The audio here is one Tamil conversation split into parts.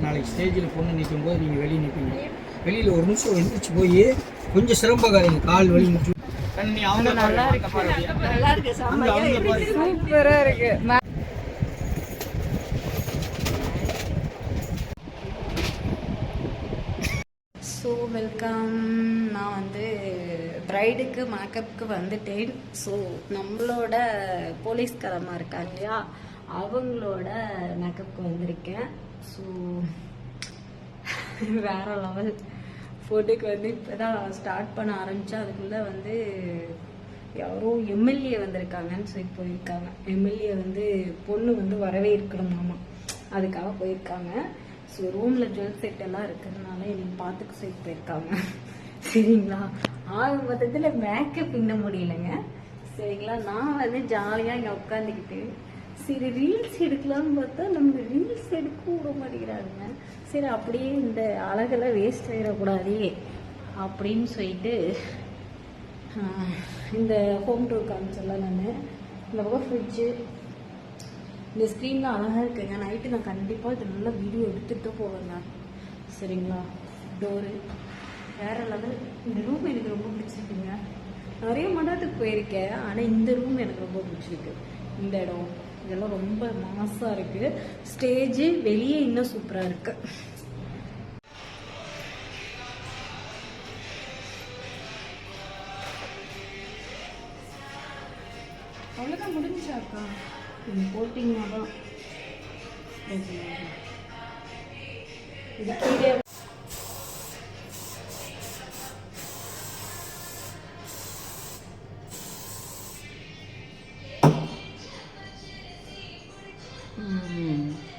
நாளைக்கு ஸ்டேஜில் பொண்ணு நிற்கும் போது நீங்கள் வெளியே நிற்பீங்க. வெளியில் ஒரு நிமிஷம் எழுந்திரிச்சு போய் கொஞ்சம் சிரமக்காரங்க கால் வலி நிற்கும். நல்லா இருக்கு, சூப்பரா இருக்கு. So welcome. நான் வந்து ப்ரைடுக்கு மேக்கப்புக்கு வந்துட்டேன். ஸோ நம்மளோட போலீஸ்காரம்மா இருக்கா இல்லையா, அவங்களோட மேக்கப்புக்கு வந்திருக்கேன். ஸோ வேற லெவல். ஃபோட்டோக்கு வந்து இப்போ தான் ஸ்டார்ட் பண்ண ஆரம்பித்தா அதுக்குள்ளே வந்து யாரோ எம்எல்ஏ வந்திருக்காங்கன்னு சொல்லி போயிருக்காங்க. எம்எல்ஏ வந்து பொண்ணு வந்து வரவே இருக்கணுமாமா, அதுக்காக போயிருக்காங்க. ஸோ ரூமில் ஜுவல் செட் எல்லாம் இருக்கிறதுனால எனக்கு பார்த்துக்க சொல்லி போயிருக்காங்க. சரிங்களா, ஆக மொத்தத்தில் மேக்கப் இன்ன முடியலைங்க. சரிங்களா, நான் வந்து ஜாலியாக இங்கே உட்காந்துக்கிட்டு சரி ரீல்ஸ் எடுக்கலாம்னு பார்த்தா நம்ம ரீல்ஸ் எடுக்க விட மாட்டேங்கிறாங்க. சரி அப்படியே இந்த அழகெல்லாம் வேஸ்ட் ஆகிடக்கூடாதே அப்படின்னு சொல்லிட்டு இந்த ஹோம் டூர் காமிச்சல நான் இந்த பக்கம் ஃப்ரிட்ஜு, இந்த ஸ்க்ரீன்லாம் அழகாக இருக்குங்க. நைட்டு நான் கண்டிப்பாக இது நல்லா வீடியோ எடுத்துகிட்டு போவேங்க. சரிங்களா, டோரு வேற லெவல். இந்த ரூம் எனக்கு ரொம்ப பிடிச்சிருக்குங்க. நிறைய மண்டபத்துக்கு போயிருக்கேன், ஆனால் இந்த ரூம் எனக்கு ரொம்ப பிடிச்சிருக்கு. இந்த இடம் இதெல்லாம் ரொம்ப மாசாக இருக்குது. ஸ்டேஜு வெளியே இன்னும் சூப்பராக இருக்கு. அவ்வளோதான் முடிஞ்சாக்கா, நீங்கள் போட்டிங்கன்னா தான் இது கீழே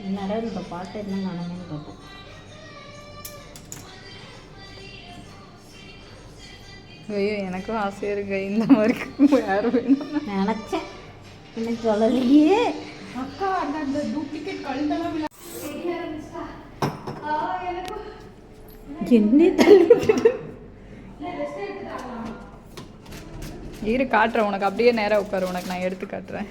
என்னடா இப்போ பாட்டு என்ன காணுமேன்னு பார்ப்போம். ஐயோ எனக்கும் ஆசையாக இருக்கு இந்த மாதிரி யாரும் வேணும் நினச்சேன், இன்னும் சொல்லலையே. அக்கா அந்த டூப்ளிகேட் கழுந்தெல்லாம் என்ன தள்ளி இரு காட்டுறேன் உனக்கு. அப்படியே நேராக உட்காரு, உனக்கு நான் எடுத்து காட்டுறேன்.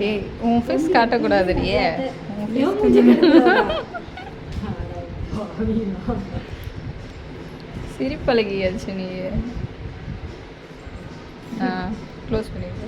டேய் உன் ஃபேஸ் காட்டக்கூடாதுடியே. சிரிப்பழகியாச்சு நீ. க்ளோஸ் பண்ணிடு.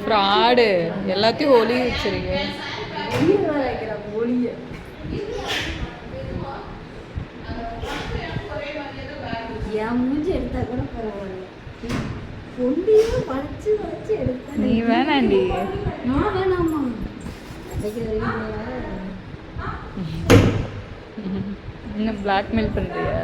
ஃப்ராடு எல்லாத்தையும் ஒளி வச்சிருக்க. என் மூஞ்சி எடுத்தா கூட பரவாயில்ல, பொண்டியும் வளைச்சு வளைச்சு எடுத்தா. நீ வேணாண்டி. நான் வேணாமா, என்ன பிளாக்மெயில் பண்றியா?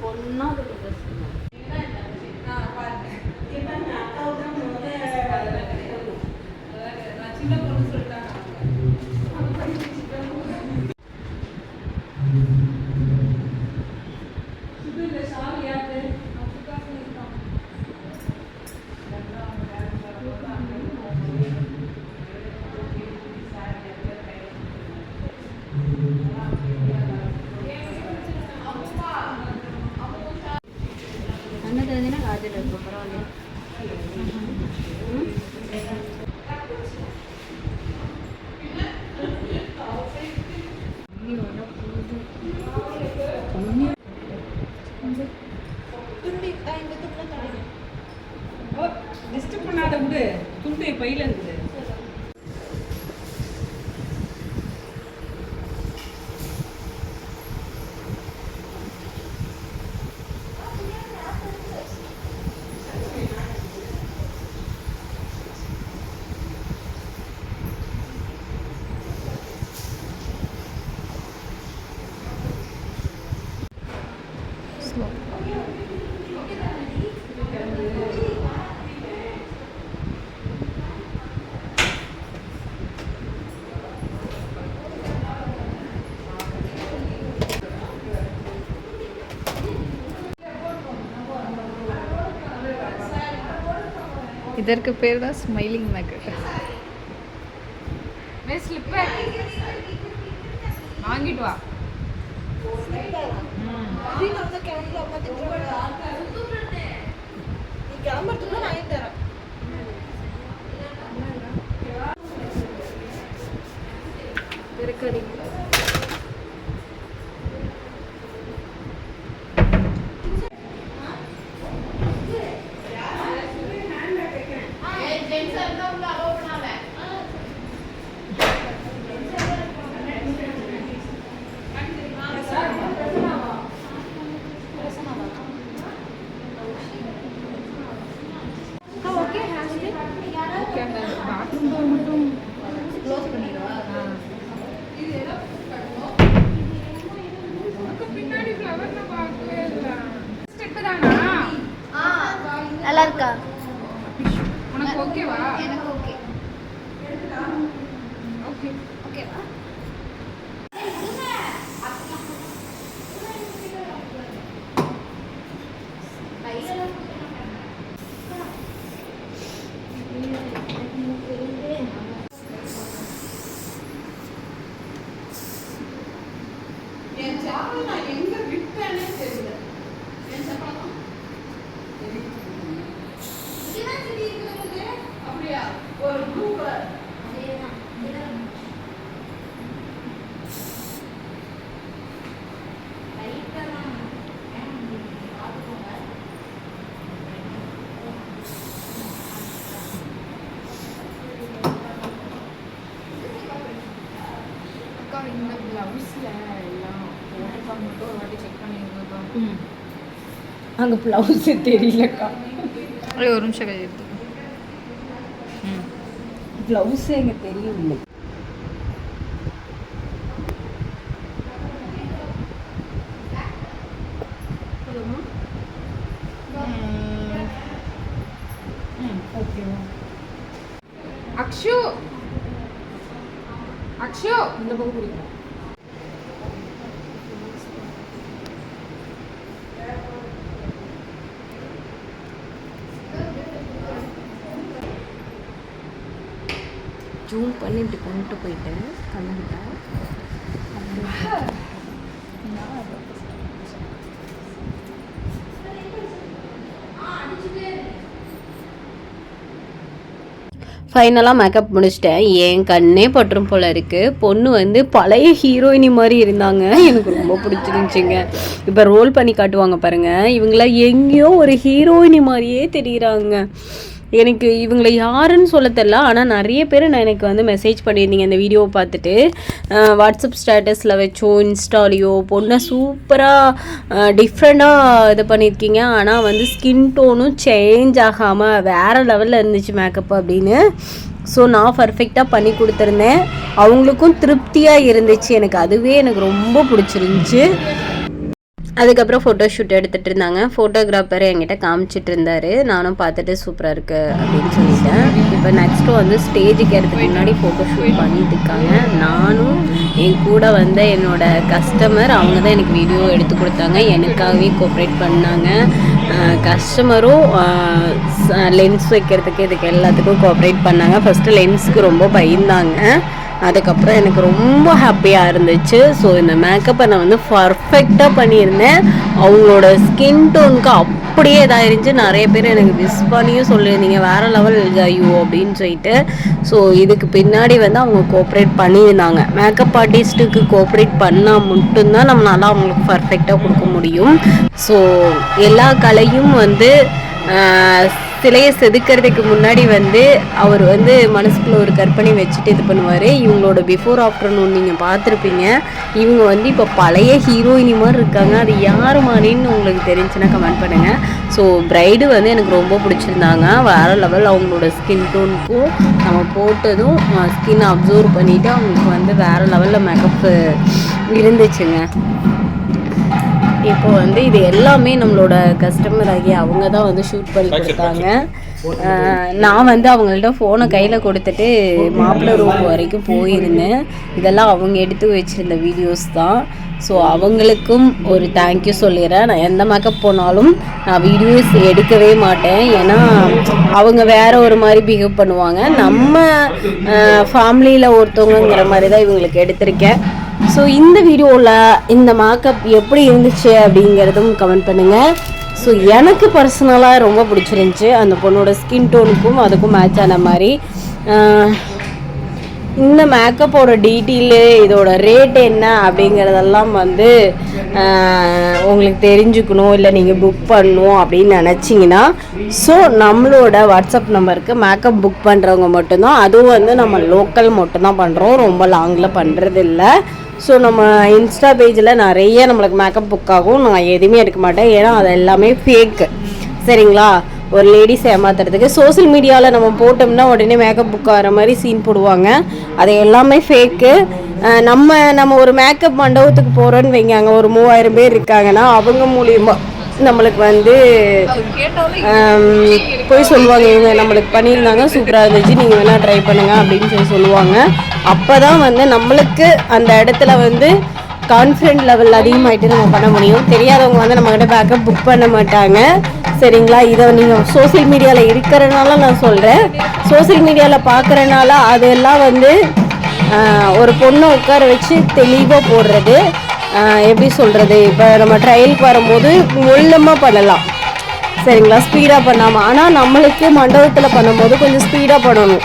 பொண்ணா அது ட்ரெஸ் அண்ணன் காஜல் இருக்கும் பரவாயில்ல. டிஸ்டர்ப் பண்ணாத விடு, துண்டு பையில இருக்குது. இதற்கு பேர் தான் ஸ்மைலிங் மேக்கப். ஸ்லிப்பர் வாங்கிட்டு வா. பாத்ரூம் டோர் மட்டும் க்ளோஸ் பண்ணிடுவா. பின்னாடி ஃப்ளவர் நான் பார்க்கவே இல்லை. ஸ்டெப் தானா? நல்லா இருக்கா? உனக்கு ஓகேவா? எனக்கு ஓகே. ஓகே ஓகேவா? இந்த பிளவுஸ்ல எல்லாம் போட்டுக்காம மட்டும் ஒரு வாட்டி செக் பண்ணிருக்கா. அங்கே ப்ளவுஸே தெரியலக்கா. ஒரு நிமிஷம் கையெழுத்து. ப்ளவுஸே எங்கே தெரியவில்லை. ஓகேவா? அக்ஷு அக்ஷு இந்த பக்கம் பிடிக்கும். ஜூம் பண்ணி இப்படி கொண்டு போயிட்டேன் கண்ணுக்கிட்ட. ஃபைனலாக மேக்கப் முடிச்சிட்டேன். என் கண்ணே பற்றும் போல் இருக்குது. பொண்ணு வந்து பழைய ஹீரோயினி மாதிரி இருந்தாங்க. எனக்கு ரொம்ப பிடிச்சிருந்துச்சிங்க. இப்போ ரோல் பண்ணி காட்டுவாங்க பாருங்கள். இவங்களாம் எங்கேயோ ஒரு ஹீரோயினி மாதிரியே தெரியுறாங்க. எனக்கு இவங்களை யாருன்னு சொல்ல தெரில. ஆனால் நிறைய பேர் எனக்கு வந்து மெசேஜ் பண்ணியிருந்தீங்க இந்த வீடியோவை பார்த்துட்டு. வாட்ஸ்அப் ஸ்டேட்டஸில் வச்சோ இன்ஸ்டாலேயோ பொண்ணை சூப்பராக டிஃப்ரெண்ட்டாக இது பண்ணியிருக்கீங்க. ஆனால் வந்து ஸ்கின் டோனும் சேஞ்ச் ஆகாமல் வேறு லெவலில் இருந்துச்சு மேக்கப் அப்படின்னு. ஸோ நான் பர்ஃபெக்டாக பண்ணி கொடுத்துருந்தேன். அவங்களுக்கும் திருப்தியாக இருந்துச்சு. எனக்கு அதுவே எனக்கு ரொம்ப பிடிச்சிருந்துச்சி. அதுக்கப்புறம் ஃபோட்டோ ஷூட் எடுத்துகிட்டு இருந்தாங்க. ஃபோட்டோகிராஃபர் என்கிட்ட காமிச்சிட்டு இருந்தார். நானும் பார்த்துட்டு சூப்பராக இருக்குது அப்படின்னு சொல்லிட்டேன். இப்போ நெக்ஸ்ட்டு வந்து ஸ்டேஜுக்கு ஏறதுக்கு முன்னாடி ஃபோட்டோ ஷூட் பண்ணிட்டு இருக்காங்க. நானும் என் கூட வந்த என்னோடய கஸ்டமர் அவங்க தான் எனக்கு வீடியோ எடுத்து கொடுத்தாங்க. எனக்காகவே கோஆப்ரேட் பண்ணாங்க. கஸ்டமரும் லென்ஸ் வைக்கிறதுக்கு இதுக்கு எல்லாத்துக்கும் கோஆப்ரேட் பண்ணாங்க. ஃபஸ்ட்டு லென்ஸுக்கு ரொம்ப பயந்தாங்க. அதுக்கப்புறம் எனக்கு ரொம்ப ஹாப்பியாக இருந்துச்சு. ஸோ இந்த மேக்கப்பை நான் வந்து பர்ஃபெக்டாக பண்ணியிருந்தேன். அவங்களோட ஸ்கின் டோனுக்கு அப்படியே இதாகிருந்துச்சு. நிறைய பேர் எனக்கு விஷ் பண்ணியும் சொல்லியிருந்தீங்க வேறு லெவல் ஐயோ அப்படின்னு சொல்லிட்டு. ஸோ இதுக்கு பின்னாடி வந்து அவங்க கோஆப்ரேட் பண்ணியிருந்தாங்க. மேக்கப் ஆர்டிஸ்ட்டுக்கு கோஆப்ரேட் பண்ணால் மட்டும்தான் நம்மளால் அவங்களுக்கு பர்ஃபெக்டாக கொடுக்க முடியும். ஸோ எல்லா கலையும் வந்து சிலையை செதுக்கிறதுக்கு முன்னாடி வந்து அவர் வந்து மனசுக்குள்ள ஒரு கற்பனை வச்சுட்டு இது பண்ணுவார். இவங்களோட பிஃபோர் ஆஃப்டர்நூன் நீங்கள் பார்த்துருப்பீங்க. இவங்க வந்து இப்போ பழைய ஹீரோயினி மாதிரி இருக்காங்க. அது யார் மாதிரின்னு உங்களுக்கு தெரிஞ்சுன்னா கமெண்ட் பண்ணுங்கள். ஸோ பிரைடு வந்து எனக்கு ரொம்ப பிடிச்சிருந்தாங்க. வேறு லெவல் அவங்களோட ஸ்கின் டோனுக்கும் நம்ம போட்டதும் ஸ்கின் அப்சர்வ் பண்ணிவிட்டு அவங்களுக்கு வந்து வேறு லெவலில் மேக்கப் இருந்துச்சுங்க. இப்போ வந்து இது எல்லாமே நம்மளோட கஸ்டமர் ஆகி அவங்க தான் வந்து ஷூட் பண்ணி கொடுத்தாங்க. நான் வந்து அவங்கள்ட்ட ஃபோனை கையில் கொடுத்துட்டு மாப்பிள்ளை ரூம் வரைக்கும் போயிருந்தேன். இதெல்லாம் அவங்க எடுத்து வச்சுருந்த வீடியோஸ் தான். ஸோ அவங்களுக்கும் ஒரு தேங்க்யூ சொல்லிடுறேன். நான் எந்த மேக்கப் போனாலும் நான் வீடியோஸ் எடுக்கவே மாட்டேன். ஏன்னா அவங்க வேறு ஒரு மாதிரி பிஹேவ் பண்ணுவாங்க. நம்ம ஃபேமிலியில் ஒருத்தவங்கிற மாதிரி தான் இவங்களுக்கு எடுத்திருக்கேன். ஸோ இந்த வீடியோவில் இந்த மேக்கப் எப்படி இருந்துச்சு அப்படிங்கிறதும் கமெண்ட் பண்ணுங்கள். ஸோ எனக்கு பர்சனலாக ரொம்ப பிடிச்சிருந்துச்சி. அந்த பொண்ணோட ஸ்கின் டோனுக்கும் அதுக்கும் மேட்ச் ஆன மாதிரி. இந்த மேக்கப்போட டீட்டெயிலு இதோட ரேட் என்ன அப்படிங்கிறதெல்லாம் வந்து உங்களுக்கு தெரிஞ்சுக்கணும் இல்லை நீங்கள் புக் பண்ணணும் அப்படின்னு நினச்சிங்கன்னா ஸோ நம்மளோட வாட்ஸ்அப் நம்பருக்கு மேக்கப் புக் பண்ணுறவங்க மட்டும்தான். அதுவும் வந்து நம்ம லோக்கல் மட்டும்தான் பண்ணுறோம், ரொம்ப லாங்கில் பண்ணுறது இல்லை. ஸோ நம்ம இன்ஸ்டா பேஜில் நிறைய நம்மளுக்கு மேக்கப் புக் ஆகும். நான் எதுவுமே எடுக்க மாட்டேன், ஏன்னா அது எல்லாமே ஃபேக்கு. சரிங்களா? ஒரு லேடிஸ் ஏமாத்துறதுக்கு சோசியல் மீடியாவில் நம்ம போட்டோம்னா உடனே மேக்கப் புக் ஆகிற மாதிரி சீன் போடுவாங்க. அது எல்லாமே ஃபேக்கு. நம்ம ஒரு மேக்கப் மண்டபத்துக்கு போகிறோன்னு வைங்க, அங்கே ஒரு 3000 பேர் இருக்காங்கன்னா அவங்க மூலியமாக நம்மளுக்கு வந்து போய் சொல்லுவாங்க, இவங்க நம்மளுக்கு பண்ணியிருந்தாங்க, சூப்பராக இருந்துச்சு, நீங்கள் வேணால் ட்ரை பண்ணுங்கள் அப்படின்னு சொல்லுவாங்க. அப்போ தான் வந்து நம்மளுக்கு அந்த இடத்துல வந்து கான்ஃபிடென்ட் லெவல் அதிகமாகிட்டு நம்ம பண்ண முடியும். தெரியாதவங்க வந்து நம்மக்கிட்ட பேக்கப் புக் பண்ண மாட்டாங்க. சரிங்களா? இதை நீங்கள் சோசியல் மீடியாவில் இருக்கிறனால நான் சொல்கிறேன். சோசியல் மீடியாவில் பார்க்குறனால அதெல்லாம் வந்து ஒரு பொண்ணை உட்கார வச்சு தெளிவாக போடுறது. எப்படி சொல்கிறது, இப்போ நம்ம ட்ரையலுக்கு வரும்போது முள்ளமாக பண்ணலாம். சரிங்களா? ஸ்பீடாக பண்ணாமல். ஆனால் நம்மளுக்கு மண்டபத்தில் பண்ணும்போது கொஞ்சம் ஸ்பீடாக பண்ணணும்.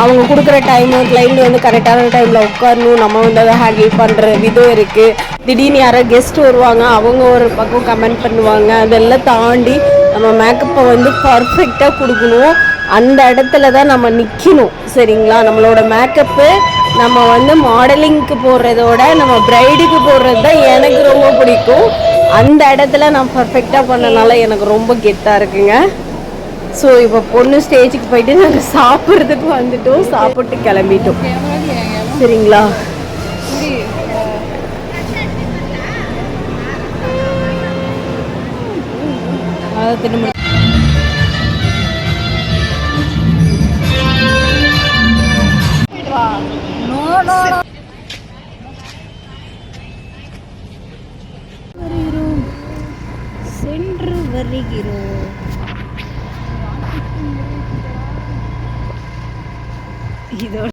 அவங்க கொடுக்குற டைமு கிளைண்ட் வந்து கரெக்டான டைமில் உட்காரணும். நம்ம வந்து அதை ஹேண்டில் பண்ணுற விதம் இருக்குது. திடீர்னு யாரோ கெஸ்ட் வருவாங்க, அவங்க ஒரு பக்கம் கமெண்ட் பண்ணுவாங்க. அதெல்லாம் தாண்டி நம்ம மேக்கப்பை வந்து பர்ஃபெக்டாக கொடுக்கணும். அந்த இடத்துல தான் நம்ம நிற்கணும். சரிங்களா? நம்மளோட மேக்கப்பு நம்ம வந்து மாடலிங்க்கு போடுறதோட நம்ம ப்ரைடுக்கு போடுறது தான் எனக்கு ரொம்ப பிடிக்கும். அந்த இடத்துல நான் பர்ஃபெக்டாக பண்ணனால எனக்கு ரொம்ப கெத்தாக இருக்குங்க. ஸோ இப்போ பொண்ணு ஸ்டேஜுக்கு போயிட்டு நாங்கள் சாப்பிட்றதுக்கு வந்துட்டோம், சாப்பிட்டு கிளம்பிட்டோம். சரிங்களா? அதை திரும்ப சென்று வருகிறோம். இதோட